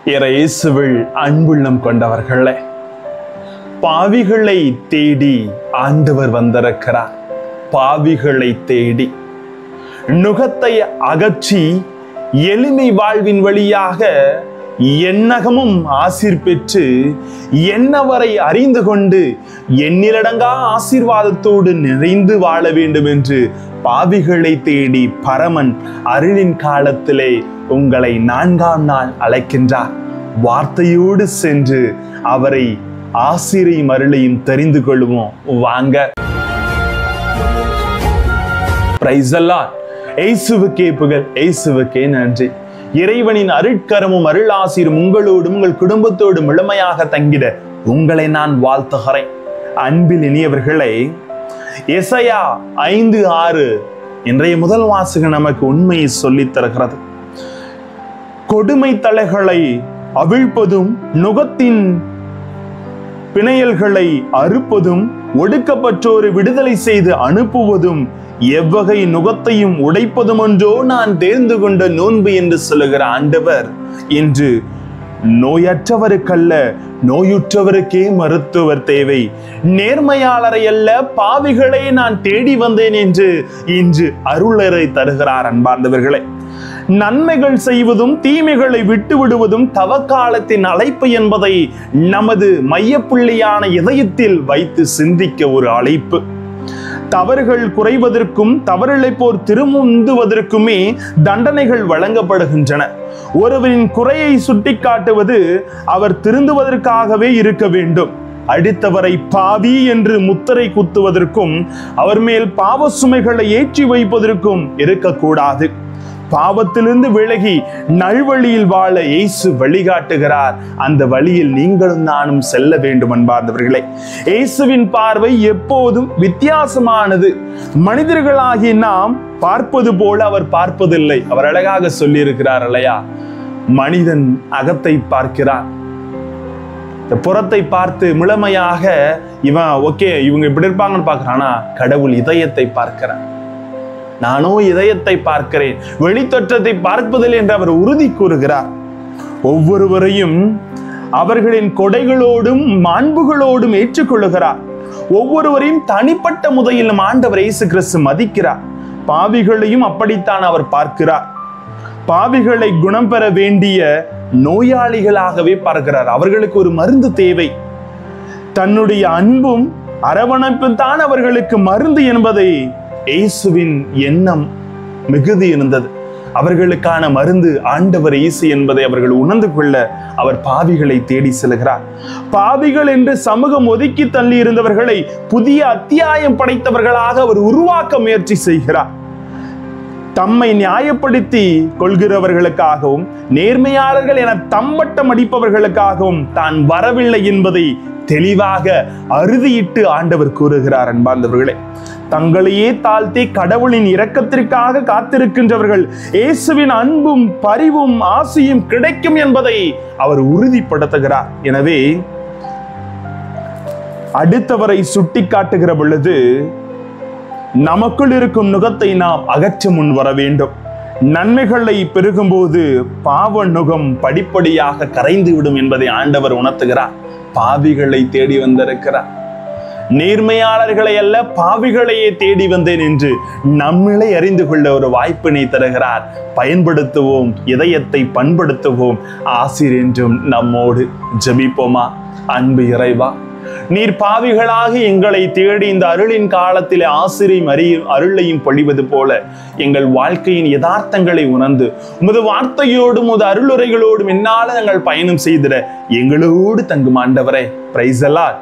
இயேசுவில் அன்புள்ளம் கொண்டவர்களே, பாவிகளை தேடி ஆண்டவர் வந்திருக்கிறார். பாவிகளை தேடி நுகத்தை அகற்றி எளிமை வாழ்வின் வழியாக எண்ணகமும் ஆசீர் பெற்று என்னவரை அறிந்து கொண்டு எண்ணிலடங்கா ஆசீர்வாதத்தோடு நிறைந்து வாழ வேண்டும் என்று பாவிகளை தேடி பரமன் அருளின் காலத்திலே உங்களை 4ஆம் நாள் அழைக்கின்றார். வார்த்தையோடு சென்று அவரை ஆசீரையும் அருளையும் தெரிந்து கொள்வோம். வாங்க. Praise the Lord. இயேசுவுக்கே புகழ், இயேசுவுக்கே நன்றி. இறைவனின் அருட்கரமும் அருளாசீரும் உங்களோடும் உங்கள் குடும்பத்தோடும் முழுமையாக தங்கிட உங்களை நான் வாழ்த்துகிறேன். அன்பில் இனியவர்களே, எசாயா 5:6 இன்றைய முதல் வாசகம் நமக்கு உண்மையை சொல்லித் தருகிறது. கொடுமை தலைகளை அவிழ்ப்பதும் நுகத்தின் பிணையல்களை அறுப்பதும் ஒடுக்கப்பட்டோரை விடுதலை செய்து அனுப்புவதும் எவ்வகை நுகத்தையும் உடைப்பதும் ஒன்றோ நான் தேர்ந்து கொண்ட நோன்பு என்று சொல்லுகிற ஆண்டவர் இன்று நோயற்றவருக்கல்ல நோயுற்றவருக்கே மருத்துவர் தேவை, நேர்மையாளரை அல்ல பாவிகளை நான் தேடி வந்தேன் என்று இன்று அருளரை தருகிறார். அன்பார்ந்தவர்களே, நன்மைகள் செய்வதும் தீமைகளை விட்டு விடுவதும் தவக்காலத்தின் அழைப்பு என்பதை நமது மையப்புள்ளியான இதயத்தில் வைத்து சிந்திக்க ஒரு அழைப்பு. தவறுகள் குறைவதற்கும் தவறிழைப்போர் திரும்புவதற்குமே தண்டனைகள் வழங்கப்படுகின்றன. ஒருவரின் குறையை சுட்டிக்காட்டுவது அவர் திருந்துவதற்காகவே இருக்க வேண்டும். அடுத்தவரை பாவி என்று முத்திரை குத்துவதற்கும் அவர் மேல் பாவ சுமைகளை ஏற்றி வைப்பதற்கும் இருக்கக்கூடாது. பாவத்திலிருந்து விலகி நல்வழியில் வாழ இயேசு வழிகாட்டுகிறார். அந்த வழியில் நீங்களும் நானும் செல்ல வேண்டும். அன்பார்ந்தவர்களே, இயேசுவின் பார்வை எப்போதும் வித்தியாசமானது. மனிதர்களாகி நாம் பார்ப்பது போல அவர் பார்ப்பதில்லை. அவர் அழகாக சொல்லி இருக்கிறார் இல்லையா? மனிதன் அகத்தை பார்க்கிறான், புறத்தை பார்த்து முழுமையாக இவன் ஓகே இவங்க இப்படி இருப்பாங்கன்னு பார்க்கிறானா, கடவுள் இதயத்தை பார்க்கிறான். நானோ இதயத்தை பார்க்கிறேன், வெளித்தோற்றத்தை பார்ப்பதில் என்று அவர் உறுதி கூறுகிறார். ஒவ்வொருவரையும் அவர்களின் கொடைகளோடும் மாண்புகளோடும் ஏற்றுக்கொள்ளுகிறார். ஒவ்வொருவரையும் தனிப்பட்ட முறையிலும் ஆண்டவர் இயேசு கிறிஸ்து மதிக்கிறார். பாவிகளையும் அப்படித்தான் அவர் பார்க்கிறார். பாவிகளை குணம் பெற வேண்டிய நோயாளிகளாகவே பார்க்கிறார். அவர்களுக்கு ஒரு மருந்து தேவை. தன்னுடைய அன்பும் அரவணைப்பும் தான் அவர்களுக்கு மருந்து என்பதை இயேசுவின் எண்ணம் மிகுதி இருந்தது. அவர்களுக்கான மருந்து ஆண்டவர் இயேசு என்பதை அவர்கள் உணர்ந்து கொள்ள அவர் பாவிகளை தேடி செல்கிறார். பாவிகள் என்று சமூகம் ஒதுக்கி தள்ளி இருந்தவர்களை புதிய அத்தியாயம் படைத்தவர்களாக அவர் உருவாக்க முயற்சி செய்கிறார். தம்மை நியாயப்படுத்தி கொள்கிறவர்களுக்காகவும் நேர்மையாளர்கள் என தம்பட்டம் அடிப்பவர்களுக்காகவும் தான் வரவில்லை என்பதை தெளிவாக அறுதியிட்டு ஆண்டவர் கூறுகிறார். அன்பார்ந்தவர்களே, தங்களையே தாழ்த்தி கடவுளின் இரக்கத்திற்காக காத்திருக்கின்றவர்கள் இயேசுவின் அன்பும் பரிவும் ஆசையும் கிடைக்கும் என்பதை அவர் உறுதிப்படுத்துகிறார். எனவே அடுத்தவரை சுட்டி காட்டுகிற பொழுது நமக்குள் இருக்கும் நுகத்தை நாம் அகற்ற முன் வர வேண்டும். நன்மைகளை பெருகும்போது பாவ நுகம் படிப்படியாக கரைந்து விடும் என்பதை ஆண்டவர் உணர்த்துகிறார். பாவிகளை தேடி வந்திருக்கிறார். நேர்மையாளர்களை அல்ல பாவிகளையே தேடி வந்தேன் என்று நம்மளை அறிந்து கொள்ள ஒரு வாய்ப்பினை தருகிறார். பயன்படுத்துவோம், இதயத்தை பண்படுத்துவோம். ஆசீர் என்றும் நம்மோடு. ஜெபிப்போமா. அன்பு இறைவா, நீர் பாவிகளாக எங்களை தேடி இந்த அருளின் காலத்திலே ஆசிரியும் அருளையும் பொழிவது போல எங்கள் வாழ்க்கையின் யதார்த்தங்களை உணர்ந்து உமது வார்த்தையோடும் உமது அருளுரைகளோடும் என்னால நாங்கள் பயணம் செய்திட எங்களோடு தங்கும் ஆண்டவரே. Praise the Lord.